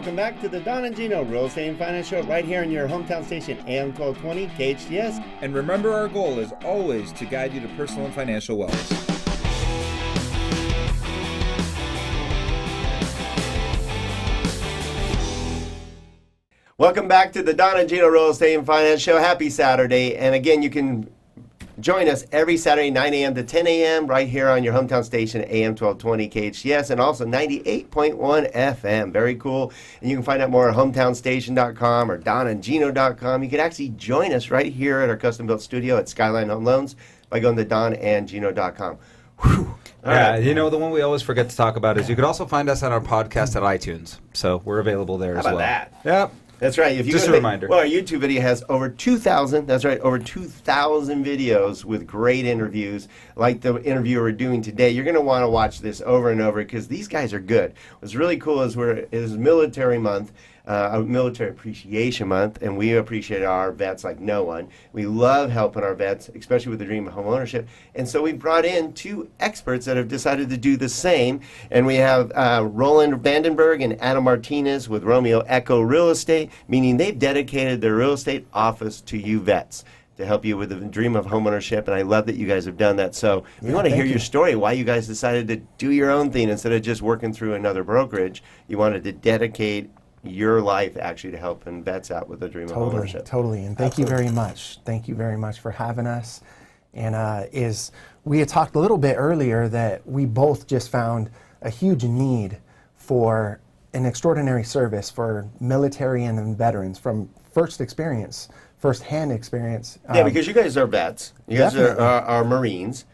welcome back to the Don and Gino Real Estate and Finance Show right here on your hometown station, AM 1220 KHTS. And remember, our goal is always to guide you to personal and financial wellness. Welcome back to the Don and Gino Real Estate and Finance Show. Happy Saturday. And again, you can join us every Saturday, 9 a.m. to 10 a.m. right here on your hometown station, AM 1220 KHTS, and also 98.1 FM. Very cool. And you can find out more at hometownstation.com or donandgino.com. You can actually join us right here at our custom-built studio at Skyline Home Loans by going to donandgino.com. Whew. Yeah, you know, the one we always forget to talk about is you could also find us on our podcast at iTunes. So we're available there as well. How about that? Yep. That's right. If you Just a reminder. Well, our YouTube video has over 2,000, that's right, over 2,000 videos with great interviews, like the interview we're doing today. You're going to want to watch this over and over because these guys are good. What's really cool is it is Military Month, Military Appreciation Month, and we appreciate our vets like no one. We love helping our vets, especially with the dream of home ownership. And so we brought in two experts that have decided to do the same. And we have Roland Vandenberg and Adam Martinez with Romeo Echo Real Estate, meaning they've dedicated their real estate office to you vets to help you with the dream of homeownership, and I love that you guys have done that. So we want to hear your story, why you guys decided to do your own thing instead of just working through another brokerage. You wanted to dedicate your life actually to helping vets out with the dream of homeownership. Totally, and thank you very much. Thank you very much for having us. And we had talked a little bit earlier that we both just found a huge need for an extraordinary service for military and veterans from first-hand experience. Yeah, because you guys are vets. You guys are Marines.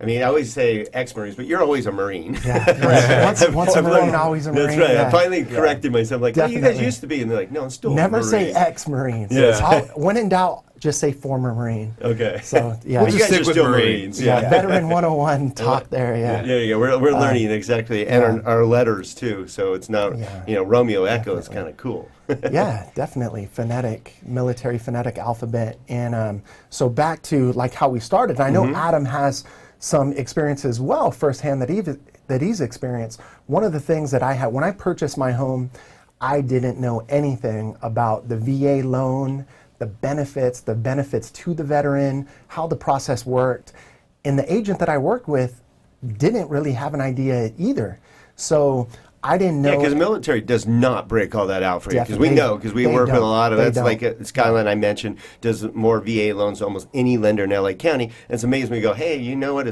I mean, I always say ex-Marines, but you're always a Marine. Yeah, once a Marine, always a Marine. That's right. Yeah. I finally corrected myself. Like, well, you guys used to be. And they're like, no, I'm still Never a Marine. say ex-Marines. Yeah. When in doubt, just say former Marine. Okay. So, yeah. Well, you guys are still Marines. Yeah, Veteran 101 talk there, yeah. Yeah. We're learning exactly. And our letters, too. So it's not, Romeo Echo is kind of cool. Yeah, definitely. Military phonetic alphabet. And so back to like how we started. And I know Adam has some experience as well firsthand that he's experienced. One of the things that I had when I purchased my home, I didn't know anything about the VA loan, the benefits to the veteran, how the process worked. And the agent that I worked with didn't really have an idea either. So I didn't know. Yeah, because the military does not break all that out for you. Because we know, because we work with a lot of that's like Skyline I mentioned does more VA loans than almost any lender in LA County. And it's amazing. We go, hey, you know what?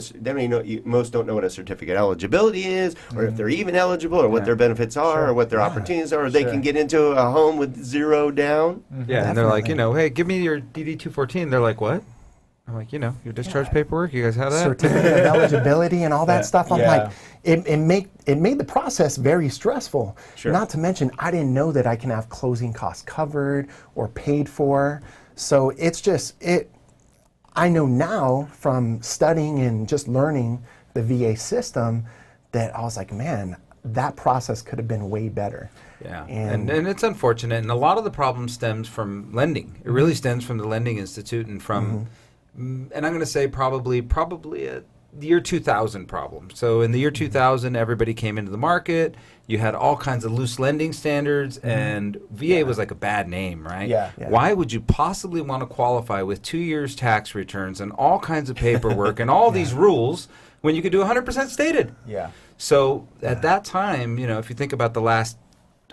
Most don't know what a certificate eligibility is, or if they're even eligible, or what their benefits are, or what their opportunities are, or they can get into a home with zero down. Yeah, and they're like, hey, give me your DD 214. They're like, what? I'm like, your discharge paperwork, you guys have that? Certificate of eligibility and all that stuff. I'm like, it made the process very stressful. Sure. Not to mention, I didn't know that I can have closing costs covered or paid for. So I know now from studying and just learning the VA system that I was like, man, that process could have been way better. Yeah, and it's unfortunate. And a lot of the problem stems from lending. It really stems from the Lending Institute and from... And I'm going to say probably a year 2000 problem. So in the year 2000, everybody came into the market. You had all kinds of loose lending standards, and VA was like a bad name, right? Yeah. Why would you possibly want to qualify with 2 years tax returns and all kinds of paperwork and all these rules when you could do 100% stated? Yeah. So at that time, if you think about the last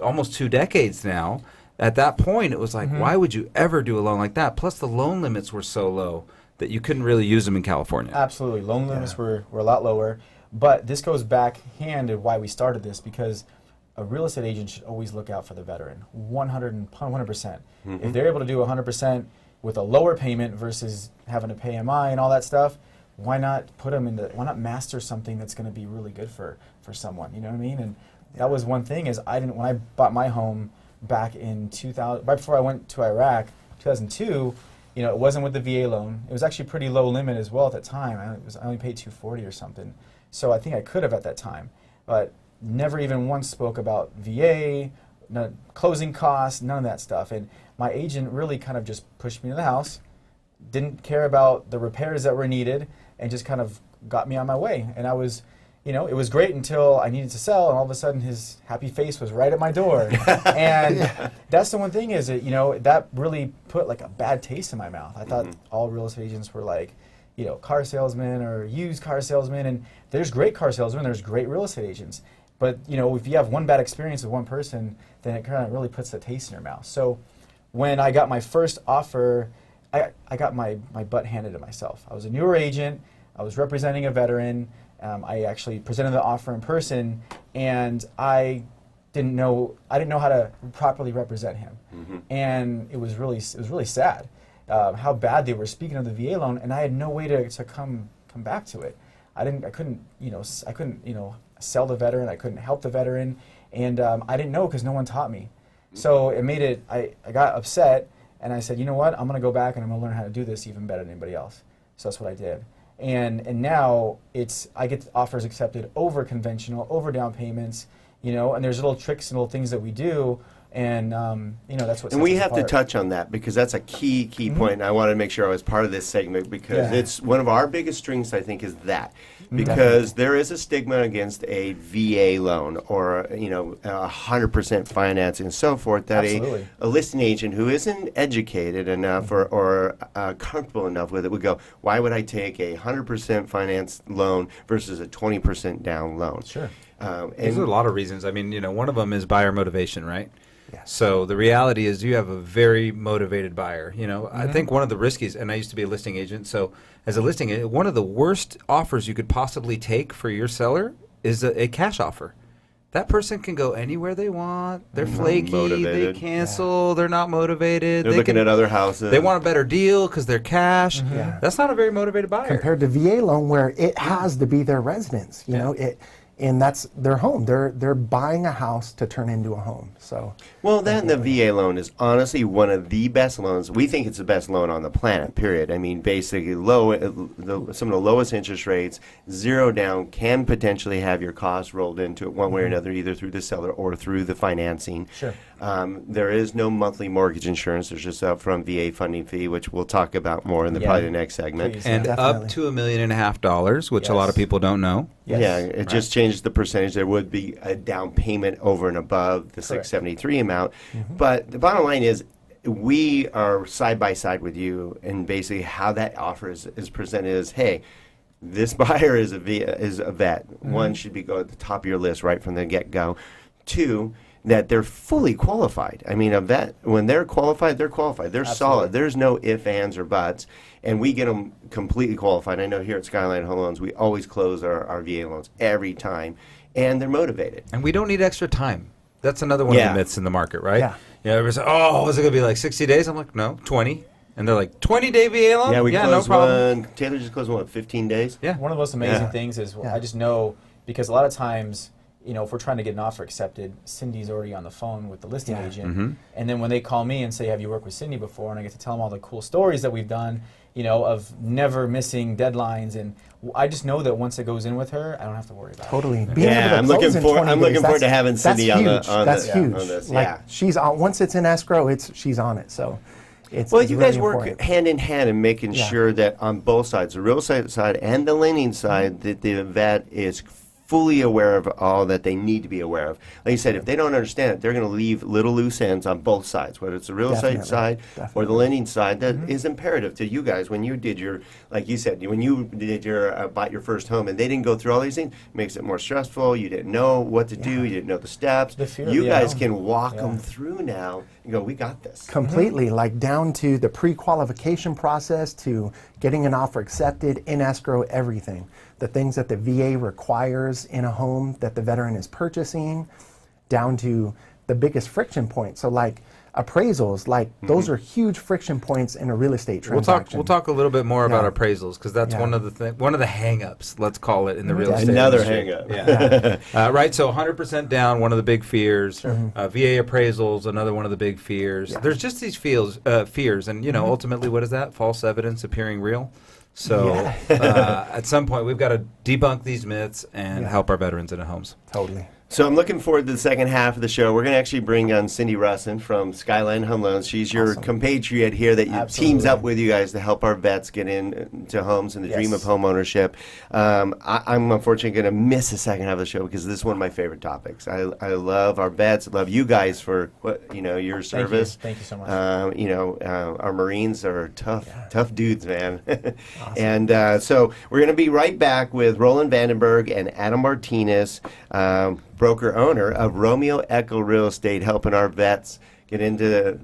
almost 2 decades now, at that point it was like, why would you ever do a loan like that? Plus the loan limits were so low that you couldn't really use them in California. Absolutely. Loan limits were a lot lower. But this goes back hand to why we started this, because a real estate agent should always look out for the veteran, 100%. If they're able to do 100% with a lower payment versus having to pay MI and all that stuff, why not why not master something that's going to be really good for someone, you know what I mean? And that was one thing is when I bought my home back in 2000, right before I went to Iraq, 2002, it wasn't with the VA loan. It was actually pretty low limit as well at that time. I only paid $240 or something. So I think I could have at that time, but never even once spoke about VA, closing costs, none of that stuff. And my agent really kind of just pushed me to the house, didn't care about the repairs that were needed, and just kind of got me on my way. And you know, it was great until I needed to sell, and all of a sudden his happy face was right at my door. And that's the one thing is that, you know, that really put like a bad taste in my mouth. I thought all real estate agents were like, you know, car salesmen or used car salesmen, and there's great car salesmen, there's great real estate agents. But, you know, if you have one bad experience with one person, then it kind of really puts a taste in your mouth. So when I got my first offer, I got my butt handed to myself. I was a newer agent, I was representing a veteran. I actually presented the offer in person, and I didn't know how to properly represent him, and it was really sad how bad they were speaking of the VA loan, and I had no way to come back to it. I couldn't sell the veteran, I couldn't help the veteran, and I didn't know because no one taught me. So it made it. I got upset, and I said, you know what? I'm going to go back and I'm going to learn how to do this even better than anybody else. So that's what I did. And now I get offers accepted over conventional, over down payments, you know, and there's little tricks and little things that we do, and you know, that's what. And we have to touch on that because that's a key point. And I wanted to make sure I was part of this segment because it's one of our biggest strengths. I think is that because there is a stigma against a VA loan or 100% financing and so forth that a listing agent who isn't educated enough or comfortable enough with it would go, why would I take a 100% finance loan versus a 20% down loan? Sure. There's a lot of reasons. I mean, you know, one of them is buyer motivation, right? Yes. So the reality is you have a very motivated buyer. You know, I think one of the riskiest, and I used to be a listing agent, so as a listing agent, one of the worst offers you could possibly take for your seller is a cash offer. That person can go anywhere they want. They're flaky. Motivated. They cancel. They're not motivated. They're looking at other houses. They want a better deal because they're cash. That's not a very motivated buyer. Compared to VA loan, where it has to be their residence. You know, and that's their home. They're buying a house to turn into a home. So well, then the VA loan is honestly one of the best loans. We think it's the best loan on the planet. Period. I mean, basically some of the lowest interest rates, zero down, can potentially have your costs rolled into it one way or another, either through the seller or through the financing. Sure. There is no monthly mortgage insurance. There's just an upfront VA funding fee, which we'll talk about more in probably the next segment. Please. And up to $1.5 million, which a lot of people don't know. Yes. Yeah, it just changes the percentage. There would be a down payment over and above the 673 amount. But the bottom line is we are side by side with you, and basically how that offer is presented is, hey, this buyer is a vet. One should go at the top of your list right from the get-go. Two, that they're fully qualified. I mean, a vet, when they're qualified, they're qualified. They're solid. There's no ifs, ands, or buts. And we get them completely qualified. I know here at Skyline Home Loans, we always close our VA loans every time. And they're motivated. And we don't need extra time. That's another one of the myths in the market, right? Yeah. Everybody's like, oh, is it going to be like 60 days? I'm like, no, 20. And they're like, 20-day VA loan? Yeah, we closed no problem. one. Taylor just closed one, 15 days? Yeah. One of the most amazing things is I just know, because a lot of times, you know, if we're trying to get an offer accepted, Cindy's already on the phone with the listing agent. And then when they call me and say, have you worked with Cindy before? And I get to tell them all the cool stories that we've done, you know, of never missing deadlines. And I just know that once it goes in with her, I don't have to worry about it. totally. I'm looking forward to having Cindy on That's huge. on this. Like she's on, once it's in escrow, she's on it. So it's well, it's you really guys work important. hand in hand in making sure that on both sides, the real estate side and the lending side, that the vet is fully aware of all that they need to be aware of. Like you said, if they don't understand it, they're going to leave little loose ends on both sides, whether it's the real estate side or the lending side. That is imperative to you guys when you did your, like you said, when you did your bought your first home and they didn't go through all these things, it makes it more stressful. You didn't know what to do. You didn't know the steps. You guys can walk them through now and go, we got this. Completely, like down to the pre-qualification process, to getting an offer accepted, in escrow, everything. The things that the VA requires in a home that the veteran is purchasing, down to the biggest friction point. So like appraisals, like those are huge friction points in a real estate transaction. We'll talk a little bit more about appraisals, because that's one of the hang-ups, let's call it, in the real estate Another industry. hang-up. Right, so 100% down, one of the big fears. VA appraisals, another one of the big fears. There's just these fears, and you know, ultimately, what is that? False evidence appearing real. So at some point, we've got to debunk these myths and help our veterans in homes. Totally. So I'm looking forward to the second half of the show. We're going to actually bring on Cindy Russin from Skyline Home Loans. She's your Awesome. compatriot here that teams up with you guys to help our vets get into homes and the dream of Yes. home ownership. I'm unfortunately going to miss the second half of the show because this is one of my favorite topics. I love our vets. I love you guys for your service. Thank you so much. Our Marines are tough dudes, man. And so we're going to be right back with Roland Vandenberg and Adam Martinez, broker owner of Romeo Echo Real Estate, helping our vets get into,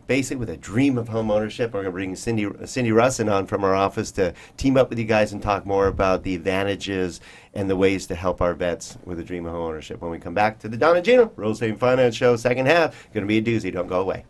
basically with a dream of home ownership. We're going to bring Cindy Russin on from our office to team up with you guys and talk more about the advantages and the ways to help our vets with a dream of home ownership. When we come back to the Don and Gino Real Estate and Finance Show, second half, going to be a doozy. Don't go away.